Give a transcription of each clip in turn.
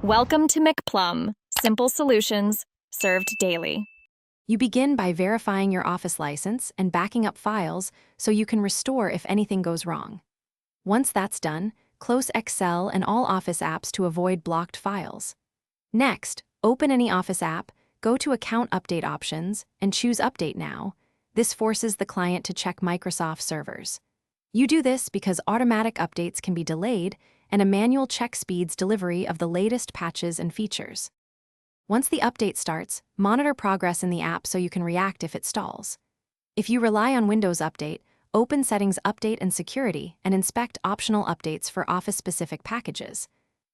Welcome to McPlum, simple solutions served daily. You begin by verifying your Office license and backing up files so you can restore if anything goes wrong. Once that's done, close Excel and all Office apps to avoid blocked files. Next, open any Office app, go to Account Update Options, and choose Update Now. This forces the client to check Microsoft servers. You do this because automatic updates can be delayed and a manual check speeds delivery of the latest patches and features. Once the update starts, monitor progress in the app so you can react if it stalls. If you rely on Windows Update, open Settings Update and Security and inspect optional updates for Office-specific packages.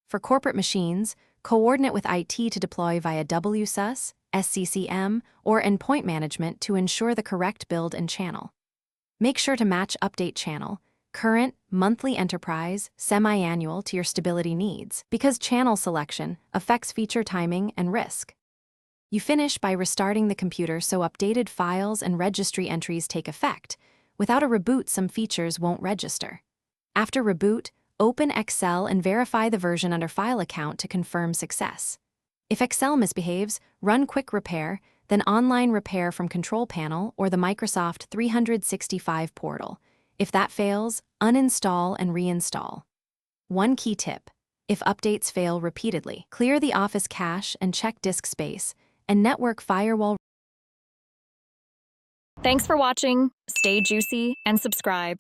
For corporate machines, coordinate with IT to deploy via WSUS, SCCM, or Endpoint Management to ensure the correct build and channel. Make sure to match update channel, current, monthly enterprise, semi-annual to your stability needs, because channel selection affects feature timing and risk. You finish by restarting the computer so updated files and registry entries take effect. Without a reboot, some features won't register. After reboot, open Excel and verify the version under File Account to confirm success. If Excel misbehaves, run Quick Repair, then Online Repair from Control Panel or the Microsoft 365 portal. If that fails, uninstall and reinstall. One key tip: if updates fail repeatedly, clear the Office cache and check disk space, and network firewall. Thanks for watching. Stay juicy and subscribe.